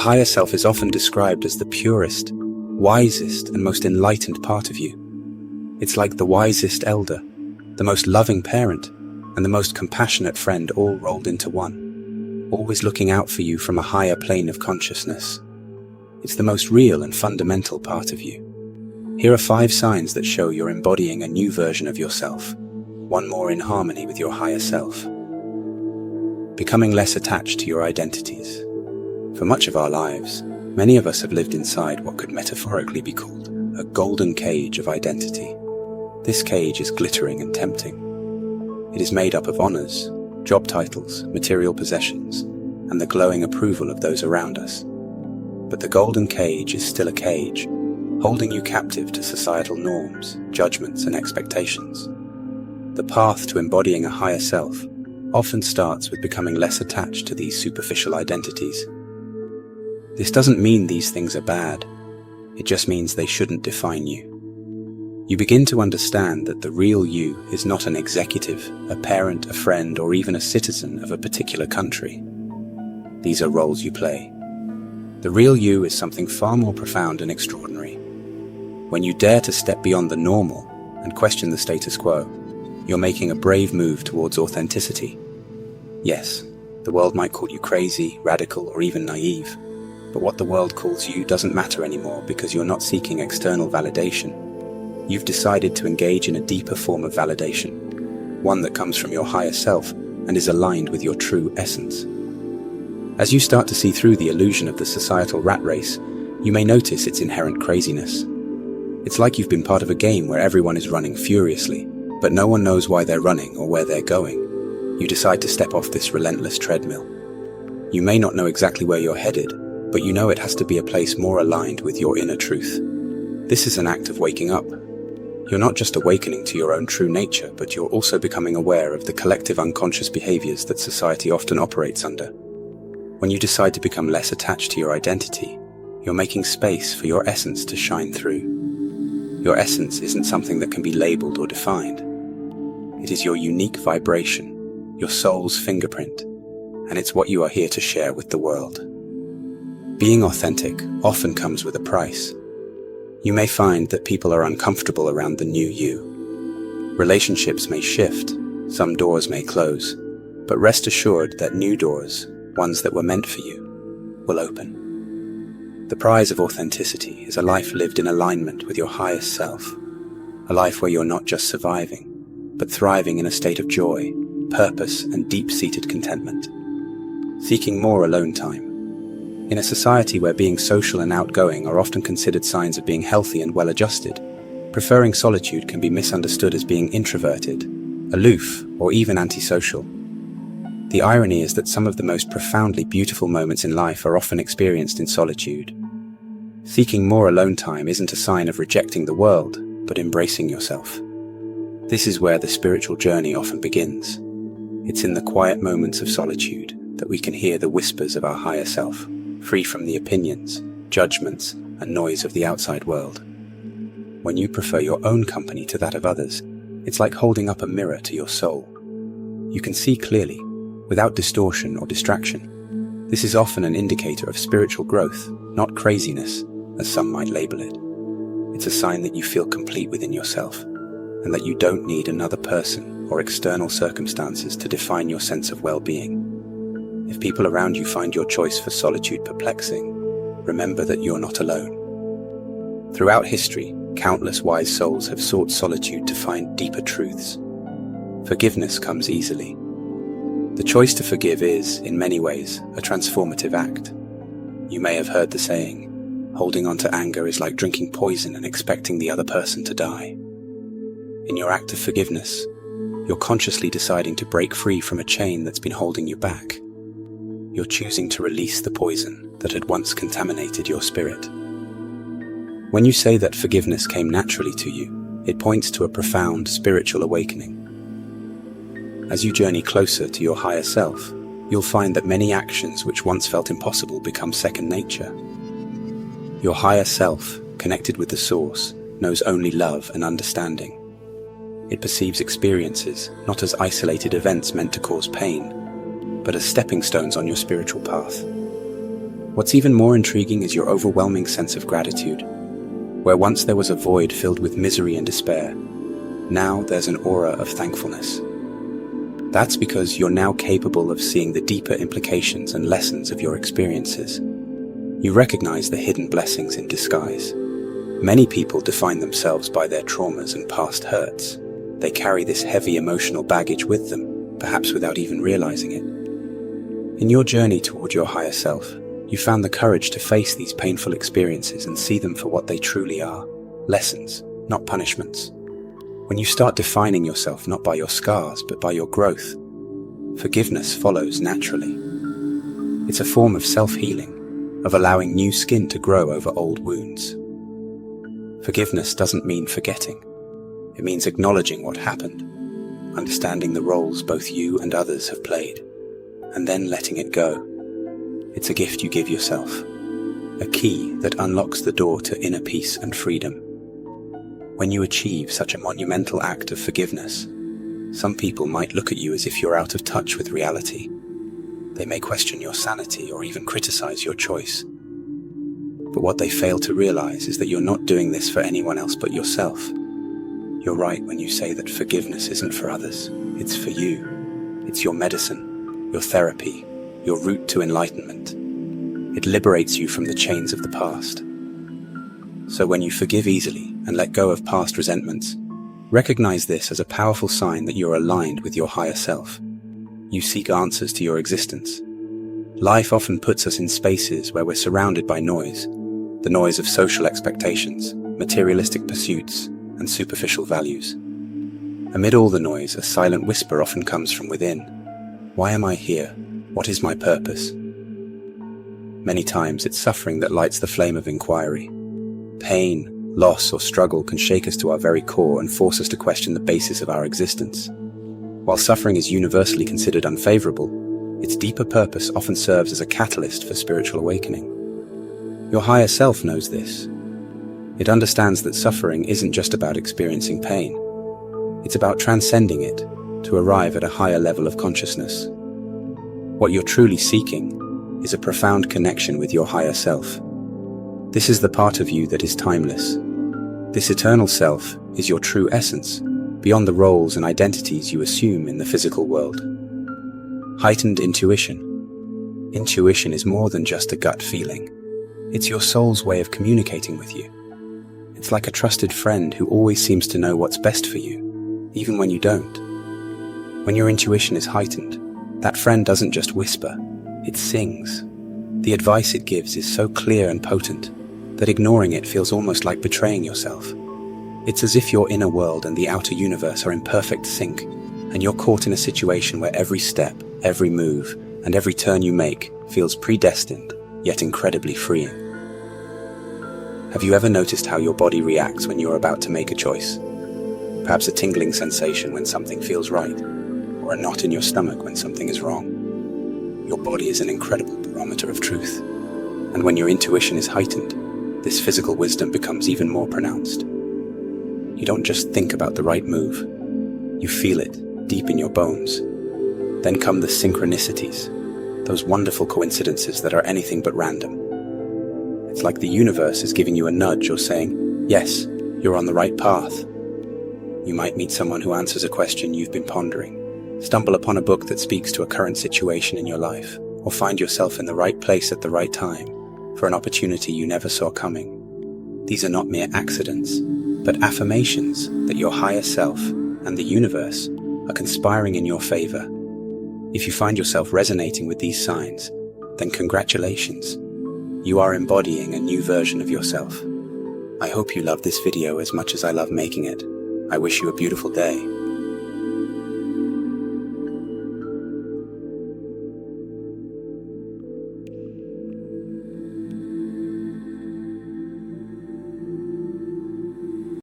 higher self is often described as the purest, wisest, and most enlightened part of you. It's like the wisest elder, the most loving parent, and the most compassionate friend all rolled into one, always looking out for you from a higher plane of consciousness. It's the most real and fundamental part of you. Here are 5 signs that show you're embodying a new version of yourself, one more in harmony with your higher self. Becoming less attached to your identities. For much of our lives, many of us have lived inside what could metaphorically be called a golden cage of identity. This cage is glittering and tempting. It is made up of honors, job titles, material possessions, and the glowing approval of those around us. But the golden cage is still a cage, holding you captive to societal norms, judgments, and expectations. The path to embodying a higher self often starts with becoming less attached to these superficial identities. This doesn't mean these things are bad. It just means they shouldn't define you. You begin to understand that the real you is not an executive, a parent, a friend, or even a citizen of a particular country. These are roles you play. The real you is something far more profound and extraordinary. When you dare to step beyond the normal and question the status quo, you're making a brave move towards authenticity. Yes, the world might call you crazy, radical, or even naive, but what the world calls you doesn't matter anymore because you're not seeking external validation. You've decided to engage in a deeper form of validation, one that comes from your higher self and is aligned with your true essence. As you start to see through the illusion of the societal rat race, you may notice its inherent craziness. It's like you've been part of a game where everyone is running furiously, but no one knows why they're running or where they're going. You decide to step off this relentless treadmill. You may not know exactly where you're headed, but you know it has to be a place more aligned with your inner truth. This is an act of waking up. You're not just awakening to your own true nature, but you're also becoming aware of the collective unconscious behaviors that society often operates under. When you decide to become less attached to your identity, you're making space for your essence to shine through. Your essence isn't something that can be labeled or defined. It is your unique vibration, your soul's fingerprint, and it's what you are here to share with the world. Being authentic often comes with a price. You may find that people are uncomfortable around the new you. Relationships may shift, some doors may close, but rest assured that new doors, ones that were meant for you, will open. The prize of authenticity is a life lived in alignment with your highest self, a life where you're not just surviving, but thriving in a state of joy, purpose, and deep-seated contentment. Seeking more alone time. In a society where being social and outgoing are often considered signs of being healthy and well-adjusted, preferring solitude can be misunderstood as being introverted, aloof, or even antisocial. The irony is that some of the most profoundly beautiful moments in life are often experienced in solitude. Seeking more alone time isn't a sign of rejecting the world, but embracing yourself. This is where the spiritual journey often begins. It's in the quiet moments of solitude that we can hear the whispers of our higher self, free from the opinions, judgments, and noise of the outside world. When you prefer your own company to that of others, it's like holding up a mirror to your soul. You can see clearly, without distortion or distraction. This is often an indicator of spiritual growth, not craziness, as some might label it. It's a sign that you feel complete within yourself, and that you don't need another person or external circumstances to define your sense of well-being. If people around you find your choice for solitude perplexing, remember that you're not alone. Throughout history, countless wise souls have sought solitude to find deeper truths. Forgiveness comes easily. The choice to forgive is, in many ways, a transformative act. You may have heard the saying, holding on to anger is like drinking poison and expecting the other person to die. In your act of forgiveness, you're consciously deciding to break free from a chain that's been holding you back. You're choosing to release the poison that had once contaminated your spirit. When you say that forgiveness came naturally to you, it points to a profound spiritual awakening. As you journey closer to your higher self, you'll find that many actions which once felt impossible become second nature. Your higher self, connected with the source, knows only love and understanding. It perceives experiences not as isolated events meant to cause pain, but as stepping stones on your spiritual path. What's even more intriguing is your overwhelming sense of gratitude. Where once there was a void filled with misery and despair, now there's an aura of thankfulness. That's because you're now capable of seeing the deeper implications and lessons of your experiences. You recognize the hidden blessings in disguise. Many people define themselves by their traumas and past hurts. They carry this heavy emotional baggage with them, perhaps without even realizing it. In your journey toward your higher self, you found the courage to face these painful experiences and see them for what they truly are, lessons, not punishments. When you start defining yourself not by your scars, but by your growth, forgiveness follows naturally. It's a form of self-healing, of allowing new skin to grow over old wounds. Forgiveness doesn't mean forgetting. It means acknowledging what happened, understanding the roles both you and others have played, and then letting it go. It's a gift you give yourself, a key that unlocks the door to inner peace and freedom. When you achieve such a monumental act of forgiveness, some people might look at you as if you're out of touch with reality. They may question your sanity or even criticize your choice. But what they fail to realize is that you're not doing this for anyone else but yourself. You're right when you say that forgiveness isn't for others, it's for you. It's your medicine, your therapy, your route to enlightenment. It liberates you from the chains of the past. So when you forgive easily and let go of past resentments, recognize this as a powerful sign that you're aligned with your higher self. You seek answers to your existence. Life often puts us in spaces where we're surrounded by noise, the noise of social expectations, materialistic pursuits, and superficial values. Amid all the noise, a silent whisper often comes from within. Why am I here? What is my purpose? Many times it's suffering that lights the flame of inquiry. Pain, loss, or struggle can shake us to our very core and force us to question the basis of our existence. While suffering is universally considered unfavorable, its deeper purpose often serves as a catalyst for spiritual awakening. Your higher self knows this. It understands that suffering isn't just about experiencing pain. It's about transcending it to arrive at a higher level of consciousness. What you're truly seeking is a profound connection with your higher self. This is the part of you that is timeless. This eternal self is your true essence, beyond the roles and identities you assume in the physical world. Heightened intuition. Intuition is more than just a gut feeling. It's your soul's way of communicating with you. It's like a trusted friend who always seems to know what's best for you, even when you don't. When your intuition is heightened, that friend doesn't just whisper, it sings. The advice it gives is so clear and potent that ignoring it feels almost like betraying yourself. It's as if your inner world and the outer universe are in perfect sync, and you're caught in a situation where every step, every move, and every turn you make feels predestined, yet incredibly freeing. Have you ever noticed how your body reacts when you're about to make a choice? Perhaps a tingling sensation when something feels right, or a knot in your stomach when something is wrong. Your body is an incredible barometer of truth, and when your intuition is heightened, this physical wisdom becomes even more pronounced. You don't just think about the right move, you feel it deep in your bones. Then come the synchronicities, those wonderful coincidences that are anything but random. It's like the universe is giving you a nudge or saying, yes, you're on the right path. You might meet someone who answers a question you've been pondering, stumble upon a book that speaks to a current situation in your life, or find yourself in the right place at the right time for an opportunity you never saw coming. These are not mere accidents, but affirmations that your higher self and the universe are conspiring in your favor. If you find yourself resonating with these signs, then congratulations. You are embodying a new version of yourself. I hope you love this video as much as I love making it. I wish you a beautiful day.